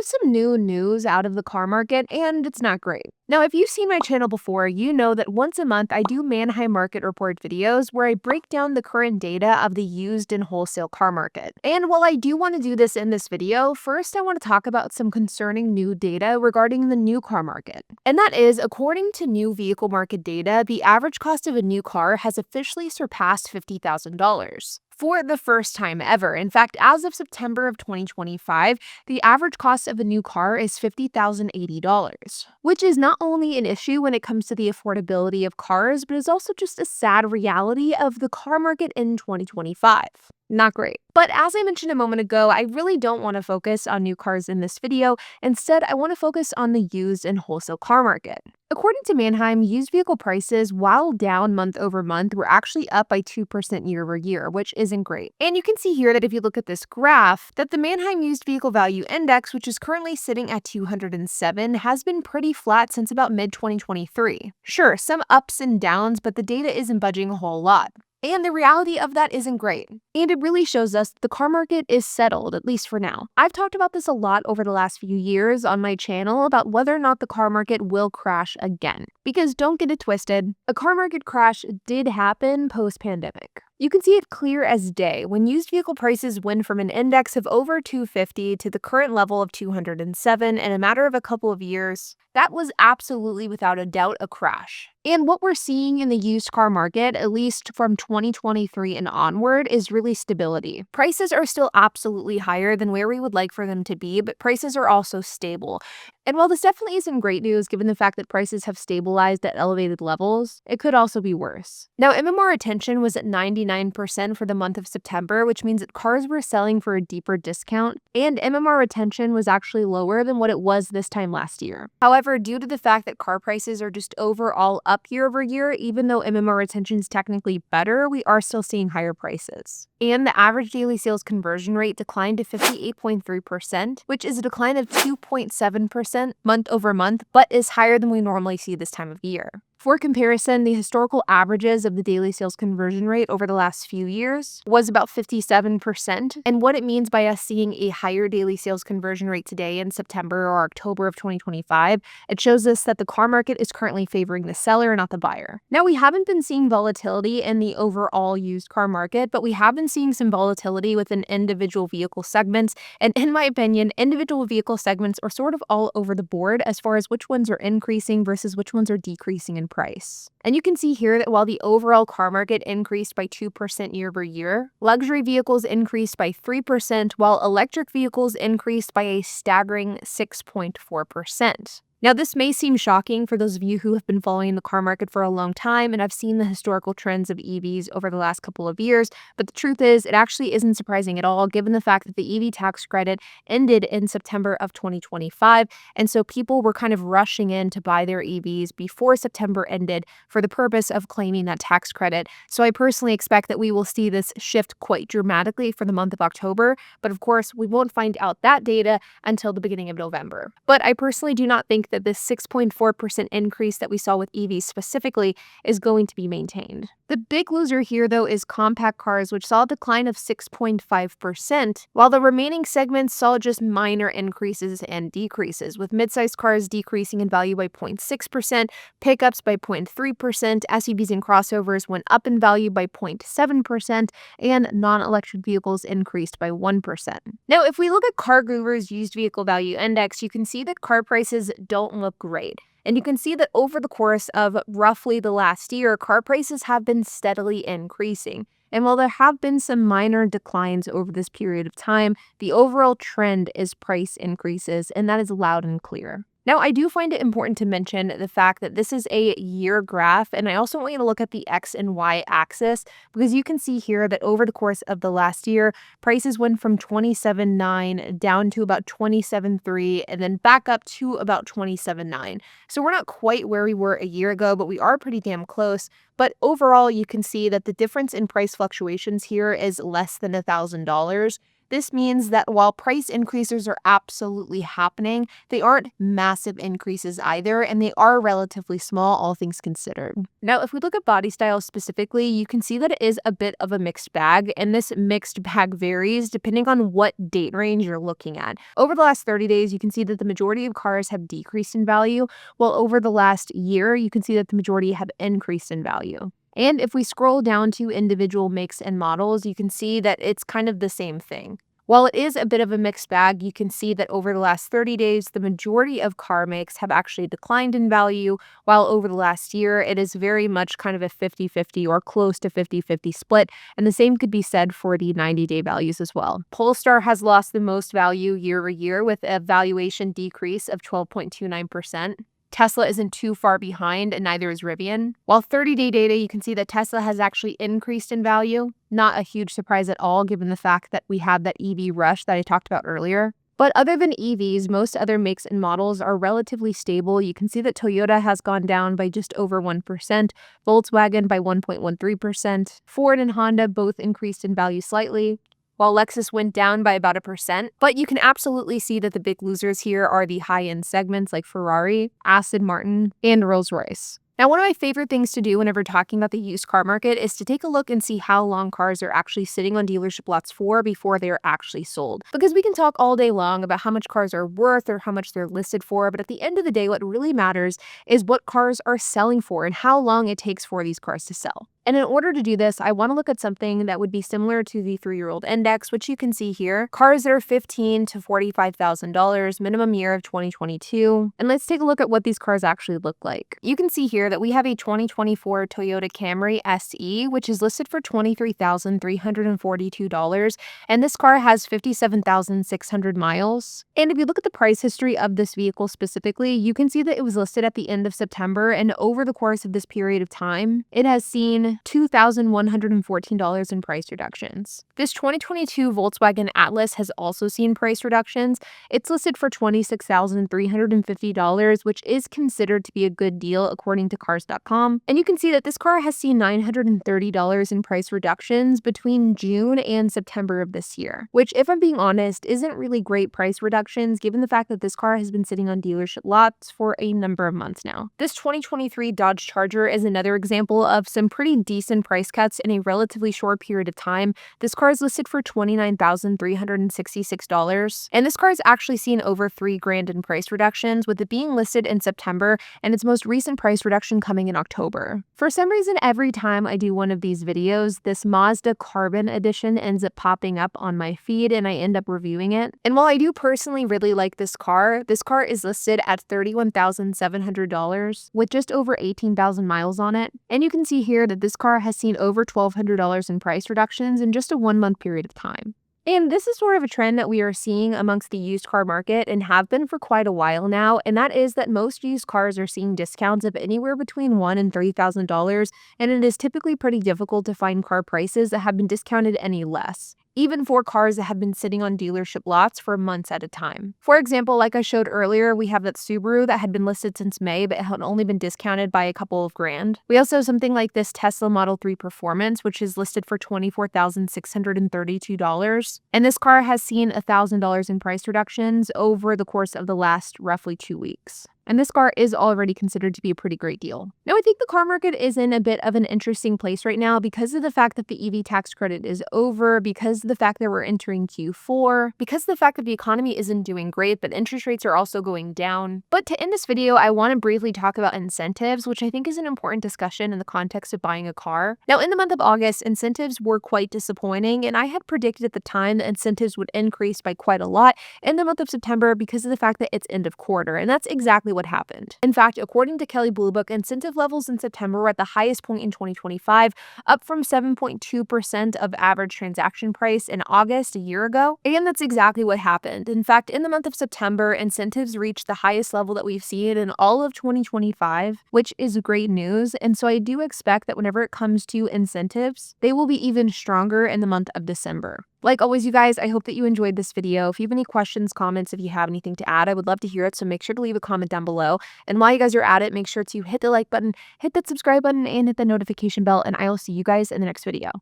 have some new news out of the car market, and it's not great. Now, if you've seen my channel before, you know that once a month I do Manheim Market Report videos where I break down the current data of the used and wholesale car market. And while I do want to do this in this video, first I want to talk about some concerning new data regarding the new car market. And that is, according to new vehicle market data, the average cost of a new car has officially surpassed $50,000. For the first time ever. In fact, as of September of 2025, the average cost of a new car is $50,080, which is not only an issue when it comes to the affordability of cars, but is also just a sad reality of the car market in 2025. Not great. But as I mentioned a moment ago, I really don't want to focus on new cars in this video. Instead, I want to focus on the used and wholesale car market. According to Manheim, used vehicle prices, while down month over month, were actually up by 2% year over year, which isn't great. And you can see here that if you look at this graph, that the Manheim Used Vehicle Value Index, which is currently sitting at 207, has been pretty flat since about mid-2023. Sure, some ups and downs, but the data isn't budging a whole lot. And the reality of that isn't great. And it really shows us the car market is settled, at least for now. I've talked about this a lot over the last few years on my channel about whether or not the car market will crash again. Because don't get it twisted, a car market crash did happen post-pandemic. You can see it clear as day when used vehicle prices went from an index of over 250 to the current level of 207 in a matter of a couple of years. That was absolutely without a doubt a crash. And what we're seeing in the used car market, at least from 2023 and onward, is really stability. Prices are still absolutely higher than where we would like for them to be, but prices are also stable. And while this definitely isn't great news given the fact that prices have stabilized at elevated levels, it could also be worse. Now, MMR retention was at 99% for the month of September, which means that cars were selling for a deeper discount, and MMR retention was actually lower than what it was this time last year. However, due to the fact that car prices are just overall up year over year, even though MMR retention is technically better, we are still seeing higher prices. And the average daily sales conversion rate declined to 58.3%, which is a decline of 2.7% month over month, but is higher than we normally see this time of year. For comparison, the historical averages of the daily sales conversion rate over the last few years was about 57%. And what it means by us seeing a higher daily sales conversion rate today in September or October of 2025, it shows us that the car market is currently favoring the seller, not the buyer. Now, we haven't been seeing volatility in the overall used car market, but we have been seeing some volatility within individual vehicle segments. And in my opinion, individual vehicle segments are sort of all over the board as far as which ones are increasing versus which ones are decreasing in price. And you can see here that while the overall car market increased by 2% year over year, luxury vehicles increased by 3%, while electric vehicles increased by a staggering 6.4%. Now, this may seem shocking for those of you who have been following the car market for a long time and have seen the historical trends of EVs over the last couple of years, but the truth is it actually isn't surprising at all given the fact that the EV tax credit ended in September of 2025, and so people were kind of rushing in to buy their EVs before September ended for the purpose of claiming that tax credit. So I personally expect that we will see this shift quite dramatically for the month of October, but of course we won't find out that data until the beginning of November. But I personally do not think that this 6.4% increase that we saw with EVs specifically is going to be maintained. The big loser here, though, is compact cars, which saw a decline of 6.5%, while the remaining segments saw just minor increases and decreases, with mid-sized cars decreasing in value by 0.6%, pickups by 0.3%, SUVs and crossovers went up in value by 0.7%, and non-electric vehicles increased by 1%. Now, if we look at CarGurus Used Vehicle Value Index, you can see that car prices don't look great. And you can see that over the course of roughly the last year, car prices have been steadily increasing. And while there have been some minor declines over this period of time, the overall trend is price increases, and that is loud and clear. Now, I do find it important to mention the fact that this is a year graph, and I also want you to look at the X and Y axis because you can see here that over the course of the last year, prices went from 27.9 down to about 27.3 and then back up to about 27.9. So we're not quite where we were a year ago, but we are pretty damn close. But overall, you can see that the difference in price fluctuations here is less than $1,000. This means that while price increases are absolutely happening, they aren't massive increases either, and they are relatively small, all things considered. Now, if we look at body style specifically, you can see that it is a bit of a mixed bag, and this mixed bag varies depending on what date range you're looking at. Over the last 30 days, you can see that the majority of cars have decreased in value, while over the last year, you can see that the majority have increased in value. And if we scroll down to individual makes and models, you can see that it's kind of the same thing. While it is a bit of a mixed bag, you can see that over the last 30 days, the majority of car makes have actually declined in value, while over the last year, it is very much kind of a 50-50 or close to 50-50 split, and the same could be said for the 90-day values as well. Polestar has lost the most value year over year with a valuation decrease of 12.29%. Tesla isn't too far behind, and neither is Rivian. While 30-day data, you can see that Tesla has actually increased in value. Not a huge surprise at all, given the fact that we had that EV rush that I talked about earlier. But other than EVs, most other makes and models are relatively stable. You can see that Toyota has gone down by just over 1%, Volkswagen by 1.13%, Ford and Honda both increased in value slightly, while Lexus went down by about 1%. But you can absolutely see that the big losers here are the high-end segments like Ferrari, Aston Martin, and Rolls-Royce. Now, one of my favorite things to do whenever talking about the used car market is to take a look and see how long cars are actually sitting on dealership lots for before they are actually sold. Because we can talk all day long about how much cars are worth or how much they're listed for, but at the end of the day, what really matters is what cars are selling for and how long it takes for these cars to sell. And in order to do this, I want to look at something that would be similar to the 3-year-old index, which you can see here. Cars that are $15,000 to $45,000, minimum year of 2022. And let's take a look at what these cars actually look like. You can see here that we have a 2024 Toyota Camry SE, which is listed for $23,342. And this car has 57,600 miles. And if you look at the price history of this vehicle specifically, you can see that it was listed at the end of September. And over the course of this period of time, it has seen $2,114 in price reductions. This 2022 Volkswagen Atlas has also seen price reductions. It's listed for $26,350, which is considered to be a good deal according to Cars.com. And you can see that this car has seen $930 in price reductions between June and September of this year, which, if I'm being honest, isn't really great price reductions given the fact that this car has been sitting on dealership lots for a number of months now. This 2023 Dodge Charger is another example of some pretty decent price cuts in a relatively short period of time. This car is listed for $29,366, and this car has actually seen over $3,000 in price reductions, with it being listed in September and its most recent price reduction coming in October. For some reason, every time I do one of these videos, this Mazda Carbon Edition ends up popping up on my feed and I end up reviewing it. And while I do personally really like this car is listed at $31,700 with just over 18,000 miles on it. And you can see here that this car has seen over $1,200 in price reductions in just a 1-month period of time. And this is sort of a trend that we are seeing amongst the used car market and have been for quite a while now, and that is that most used cars are seeing discounts of anywhere between $1,000 and $3,000, and it is typically pretty difficult to find car prices that have been discounted any less, even for cars that have been sitting on dealership lots for months at a time. For example, like I showed earlier, we have that Subaru that had been listed since May, but had only been discounted by a couple of grand. We also have something like this Tesla Model 3 Performance, which is listed for $24,632. And this car has seen $1,000 in price reductions over the course of the last roughly 2 weeks. And this car is already considered to be a pretty great deal. Now, I think the car market is in a bit of an interesting place right now because of the fact that the EV tax credit is over, because of the fact that we're entering Q4, because of the fact that the economy isn't doing great, but interest rates are also going down. But to end this video, I want to briefly talk about incentives, which I think is an important discussion in the context of buying a car. Now, in the month of August, incentives were quite disappointing, and I had predicted at the time that incentives would increase by quite a lot in the month of September because of the fact that it's end of quarter, and that's exactly what happened. In fact, according to Kelley Blue Book, incentive levels in September were at the highest point in 2025, up from 7.2% of average transaction price in August a year ago. And that's exactly what happened. In fact, in the month of September, incentives reached the highest level that we've seen in all of 2025, which is great news. And so I do expect that whenever it comes to incentives, they will be even stronger in the month of December. Like always, you guys, I hope that you enjoyed this video. If you have any questions, comments, if you have anything to add, I would love to hear it. So make sure to leave a comment down below. And while you guys are at it, make sure to hit the like button, hit that subscribe button, and hit the notification bell. And I will see you guys in the next video.